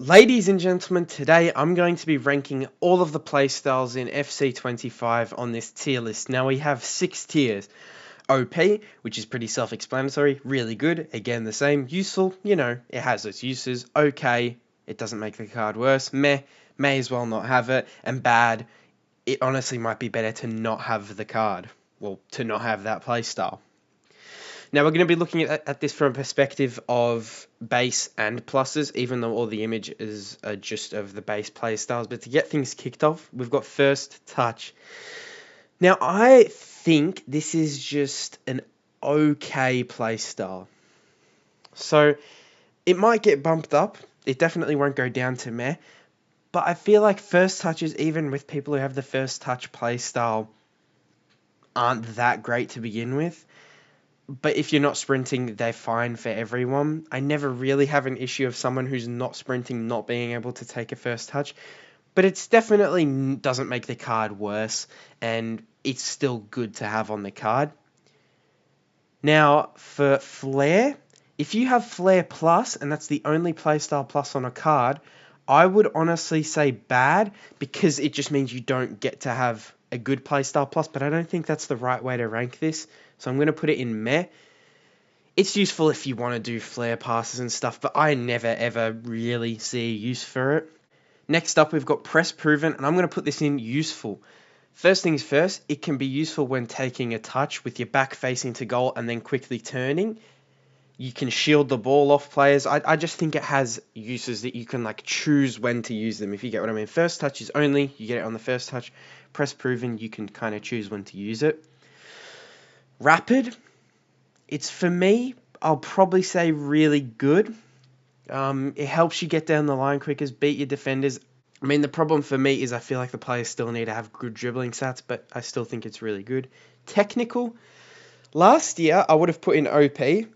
Ladies and gentlemen, today I'm going to be ranking all of the playstyles in FC25 on this tier list. Now we have 6 tiers. OP, which is pretty self-explanatory, really good, again the same, useful, it has its uses, okay, it doesn't make the card worse, meh, may as well not have it, and bad, it honestly might be better to not have the card, well, to not have that playstyle. Now we're going to be looking at this from a perspective of base and pluses, even though all the images are just of the base playstyles. But to get things kicked off, we've got first touch. Now I think this is just an okay playstyle. So it might get bumped up. It definitely won't go down to meh. But I feel like first touches, even with people who have the first touch playstyle, aren't that great to begin with. But if you're not sprinting, they're fine for everyone. I never really have an issue of someone who's not sprinting not being able to take a first touch. But it's definitely doesn't make the card worse, and it's still good to have on the card. Now, for Flair, if you have Flair Plus, and that's the only playstyle plus on a card, I would honestly say bad, because it just means you don't get to have a good playstyle plus, but I don't think that's the right way to rank this. So I'm going to put it in meh. It's useful if you want to do flare passes and stuff, but I never ever really see a use for it. Next up, we've got press proven, and I'm going to put this in useful. First things first, it can be useful when taking a touch with your back facing to goal and then quickly turning. You can shield the ball off players. I just think it has uses that you can choose when to use them, if you get what I mean. First touch is only, you get it on the first touch. Press proven, you can kind of choose when to use it. Rapid, it's for me, I'll probably say really good. It helps you get down the line quicker, beat your defenders. I mean, the problem for me is I feel like the players still need to have good dribbling stats, but I still think it's really good. Technical, last year I would have put in OP,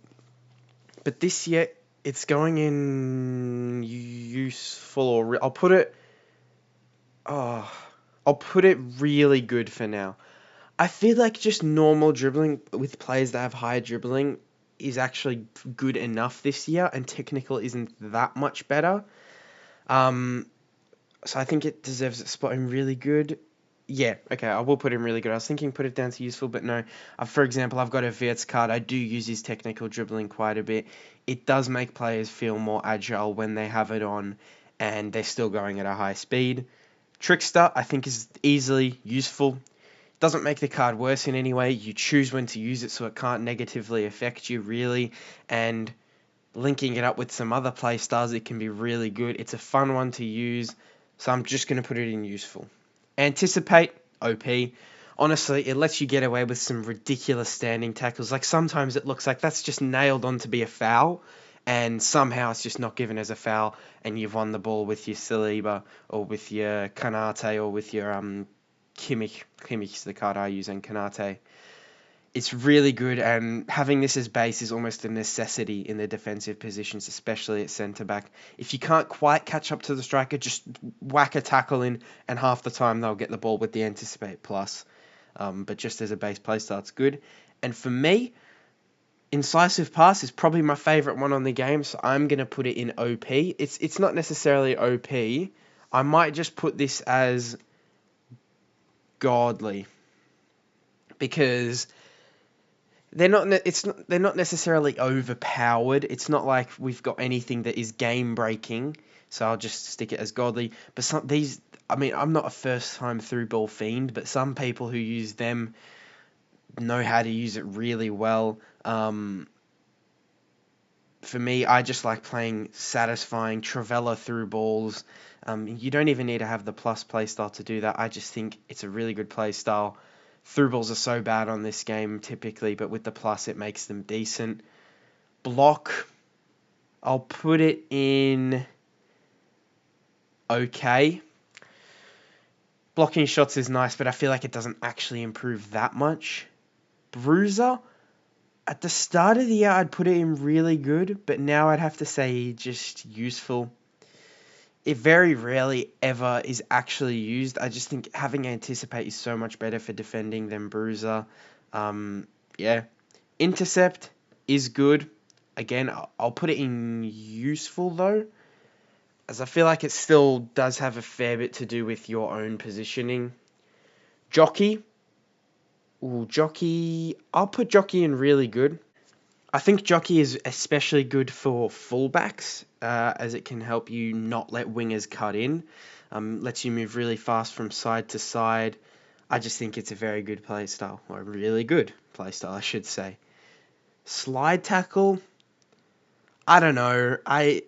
but this year it's going in useful, or I'll put it really good for now. I feel like just normal dribbling with players that have higher dribbling is actually good enough this year, and technical isn't that much better. So I think it deserves a spot in really good. Yeah, okay, I will put him really good. I was thinking put it down to useful, but no. For example, I've got a Wirtz card. I do use his technical dribbling quite a bit. It does make players feel more agile when they have it on, and they're still going at a high speed. Trickster, I think, is easily useful. Doesn't make the card worse in any way. You choose when to use it, so it can't negatively affect you, really. And linking it up with some other playstyles, it can be really good. It's a fun one to use, so I'm just going to put it in useful. Anticipate, OP. Honestly, it lets you get away with some ridiculous standing tackles. Sometimes it looks like that's just nailed on to be a foul, and somehow it's just not given as a foul, and you've won the ball with your Saliba, or with your Kanate, or with your Kimmich. Kimmich is the card I use, and Kanate. It's really good, and having this as base is almost a necessity in the defensive positions, especially at centre-back. If you can't quite catch up to the striker, just whack a tackle in, and half the time they'll get the ball with the Anticipate Plus. But just as a base playstyle, it's good. And for me, Incisive Pass is probably my favourite one on the game, so I'm going to put it in OP. It's not necessarily OP. I might just put this as godly, because they're not necessarily overpowered. It's not like we've got anything that is game breaking, so I'll just stick it as godly. But I'm not a first time through ball fiend, but some people who use them know how to use it really well. For me, I just like playing satisfying Travella through balls. You don't even need to have the plus playstyle to do that. I just think it's a really good playstyle. Through balls are so bad on this game typically, but with the plus it makes them decent. Block, I'll put it in okay. Blocking shots is nice, but I feel like it doesn't actually improve that much. Bruiser, at the start of the year I'd put it in really good, but now I'd have to say just useful. It very rarely ever is actually used. I just think having Anticipate is so much better for defending than Bruiser. Yeah. Intercept is good. Again, I'll put it in useful though. as I feel like it still does have a fair bit to do with your own positioning. Jockey. Ooh, Jockey. I'll put Jockey in really good. I think Jockey is especially good for fullbacks, as it can help you not let wingers cut in. Lets you move really fast from side to side. I just think it's a very good playstyle, or a really good playstyle, I should say. Slide tackle. I don't know. I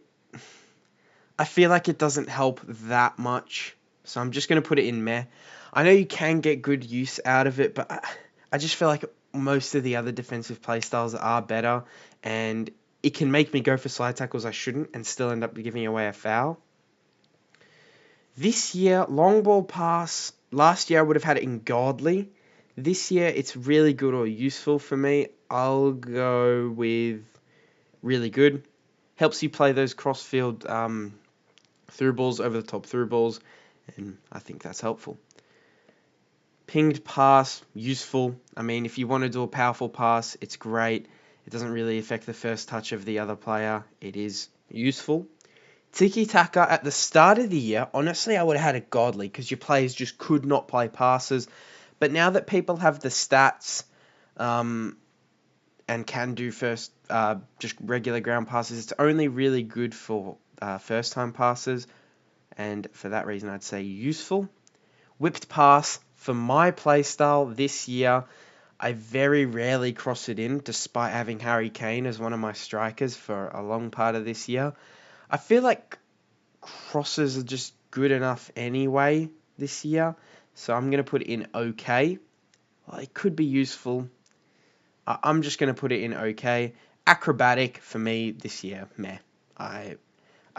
feel like it doesn't help that much, so I'm just going to put it in meh. I know you can get good use out of it, but I just feel like most of the other defensive playstyles are better, and it can make me go for slide tackles I shouldn't and still end up giving away a foul. This year, long ball pass, last year I would have had it in godly. This year, it's really good or useful for me. I'll go with really good. Helps you play those cross-field through balls, over the top through balls, and I think that's helpful. Pinged pass, useful. I mean, if you want to do a powerful pass, it's great. It doesn't really affect the first touch of the other player. It is useful. Tiki-taka at the start of the year, honestly, I would have had it godly because your players just could not play passes. But now that people have the stats and can do just regular ground passes, it's only really good for first-time passes. And for that reason, I'd say useful. Whipped pass, for my playstyle this year, I very rarely cross it in, despite having Harry Kane as one of my strikers for a long part of this year. I feel like crosses are just good enough anyway this year, so I'm going to put it in okay. Well, it could be useful. I'm just going to put it in okay. Acrobatic, for me, this year, meh. I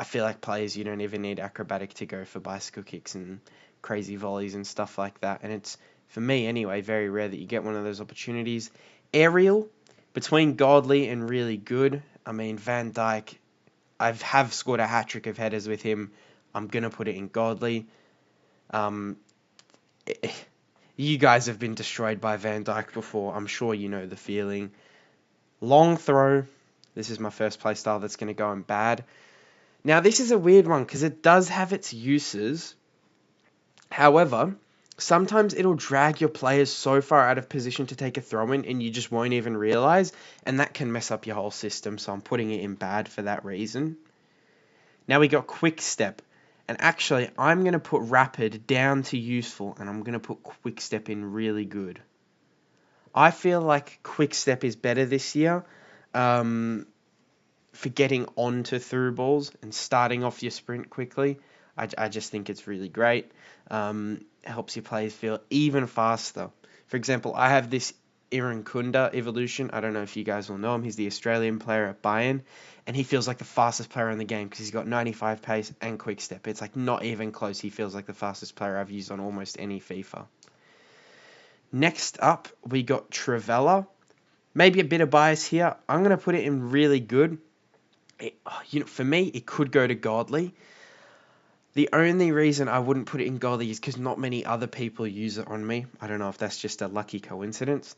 feel like players, you don't even need acrobatic to go for bicycle kicks and crazy volleys and stuff like that. And it's, for me anyway, very rare that you get one of those opportunities. Aerial, between godly and really good. I mean, Van Dijk, I have scored a hat-trick of headers with him. I'm going to put it in godly. You guys have been destroyed by Van Dijk before. I'm sure you know the feeling. Long throw. This is my first playstyle that's going to go in bad. Now, this is a weird one because it does have its uses. However, sometimes it'll drag your players so far out of position to take a throw-in and you just won't even realize, and that can mess up your whole system, so I'm putting it in bad for that reason. Now we got quick step, and actually I'm going to put rapid down to useful, and I'm going to put quick step in really good. I feel like quick step is better this year. For getting onto through balls and starting off your sprint quickly. I just think it's really great. Helps your players feel even faster. For example, I have this Irankunda evolution. I don't know if you guys will know him. He's the Australian player at Bayern, and he feels like the fastest player in the game because he's got 95 pace and quick step. It's like not even close. He feels like the fastest player I've used on almost any FIFA. Next up, we got Trivella. Maybe a bit of bias here. I'm going to put it in really good. For me, it could go to godly. The only reason I wouldn't put it in godly is because not many other people use it on me. I don't know if that's just a lucky coincidence,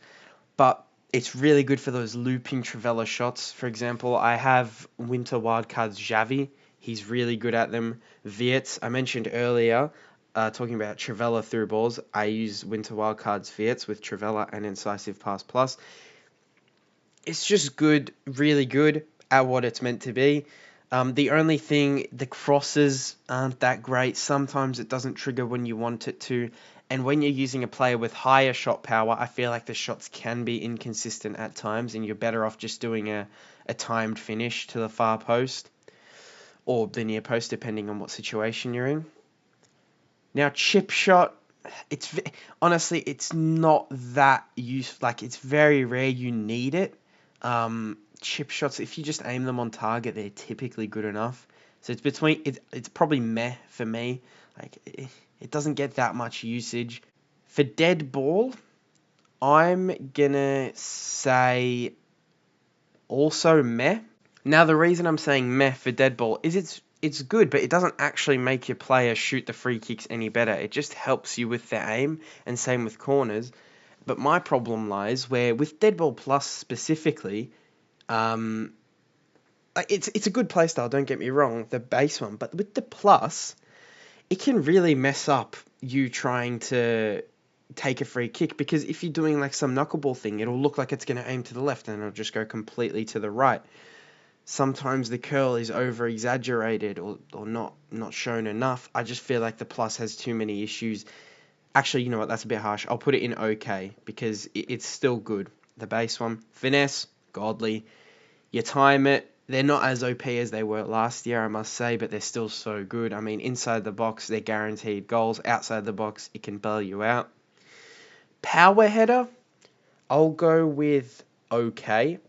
but it's really good for those looping Trivella shots. For example, I have Winter Wildcards Xavi. He's really good at them. Wirtz, I mentioned earlier, talking about Trivella through balls. I use Winter Wildcards Wirtz with Trivella and Incisive Pass Plus. It's just good, really good at what it's meant to be. The only thing, the crosses aren't that great. Sometimes it doesn't trigger when you want it to. And when you're using a player with higher shot power, I feel like the shots can be inconsistent at times, and you're better off just doing a timed finish to the far post or the near post, depending on what situation you're in. Now, chip shot, honestly, it's not that useful. Like, it's very rare you need it. Chip shots, if you just aim them on target, they're typically good enough. So it's probably meh for me. Like, it doesn't get that much usage. For dead ball, I'm gonna say also meh. Now, the reason I'm saying meh for dead ball is it's good, but it doesn't actually make your player shoot the free kicks any better. It just helps you with their aim, and same with corners. But my problem lies where with dead ball plus specifically, it's a good playstyle, don't get me wrong, the base one, but with the plus, it can really mess up you trying to take a free kick, because if you're doing like some knuckleball thing, it'll look like it's going to aim to the left and it'll just go completely to the right. Sometimes the curl is over exaggerated or not shown enough. I just feel like the plus has too many issues. Actually, you know what, that's a bit harsh. I'll put it in okay, because it's still good. The base one, finesse, godly. You time it. They're not as OP as they were last year, I must say, but they're still so good. I mean, inside the box, they're guaranteed goals. Outside the box, it can bail you out. Power header, I'll go with okay.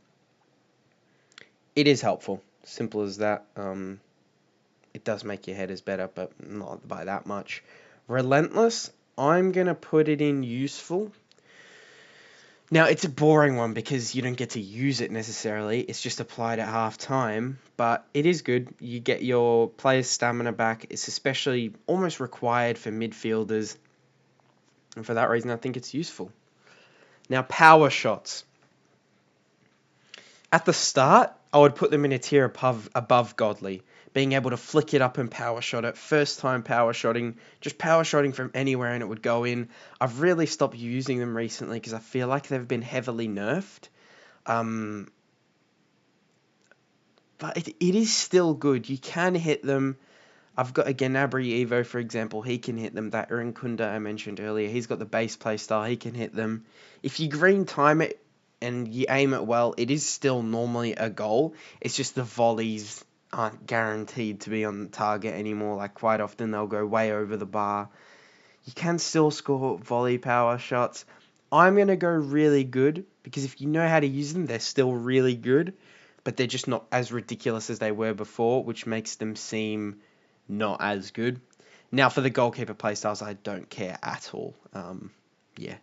It is helpful. Simple as that. It does make your headers better, but not by that much. Relentless, I'm going to put it in useful. Now, it's a boring one because you don't get to use it necessarily. It's just applied at half time, but it is good. You get your player's stamina back. It's especially almost required for midfielders, and for that reason, I think it's useful. Now, power shots. At the start, I would put them in a tier above godly. Being able to flick it up and power shot it. First time power shotting. Just power shotting from anywhere and it would go in. I've really stopped using them recently because I feel like they've been heavily nerfed. But it is still good. You can hit them. I've got a Gnabry Evo, for example. He can hit them. That Kunda I mentioned earlier. He's got the base play style. He can hit them. If you green time it and you aim it well, it is still normally a goal. It's just the volleys aren't guaranteed to be on target anymore. Like, quite often they'll go way over the bar. You can still score volley power shots. I'm going to go really good, because if you know how to use them, they're still really good, but they're just not as ridiculous as they were before, which makes them seem not as good. Now, for the goalkeeper playstyles, I don't care at all. Yeah.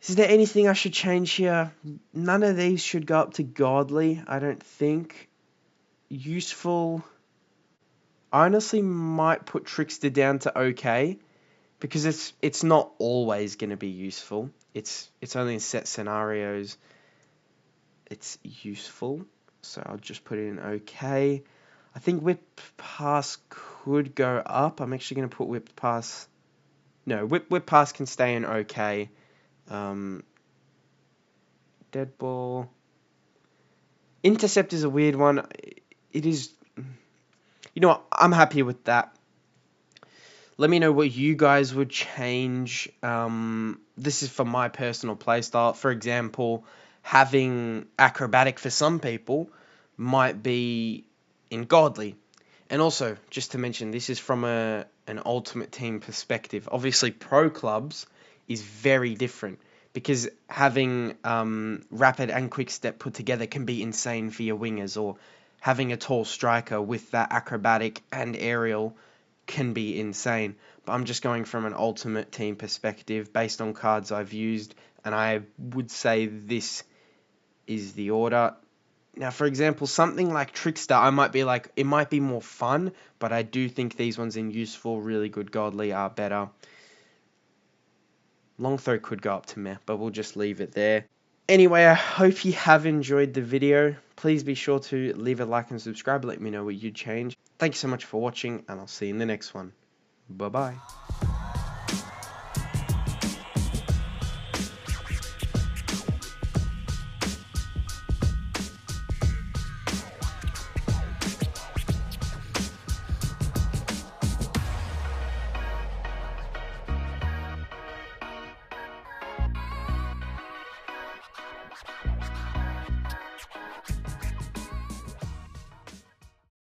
Is there anything I should change here? None of these should go up to godly, I don't think. Useful. I honestly might put Trickster down to okay, because it's not always going to be useful. It's only in set scenarios it's useful, so I'll just put it in okay. I think whip pass could go up. I'm actually going to put whip pass. No, whip pass can stay in okay. Dead ball. Intercept is a weird one. It is. You know what? I'm happy with that. Let me know what you guys would change. This is for my personal playstyle. For example, having acrobatic for some people might be in godly. And also, just to mention, this is from an ultimate team perspective. Obviously, pro clubs is very different, because having rapid and quick step put together can be insane for your wingers, or having a tall striker with that acrobatic and aerial can be insane. But I'm just going from an ultimate team perspective based on cards I've used, and I would say this is the order. Now, for example, something like Trickster, I might be like, it might be more fun, but I do think these ones in useful, really good, godly are better. Long throw could go up to meh, but we'll just leave it there. Anyway, I hope you have enjoyed the video. Please be sure to leave a like and subscribe. Let me know what you'd change. Thank you so much for watching, and I'll see you in the next one. Bye-bye.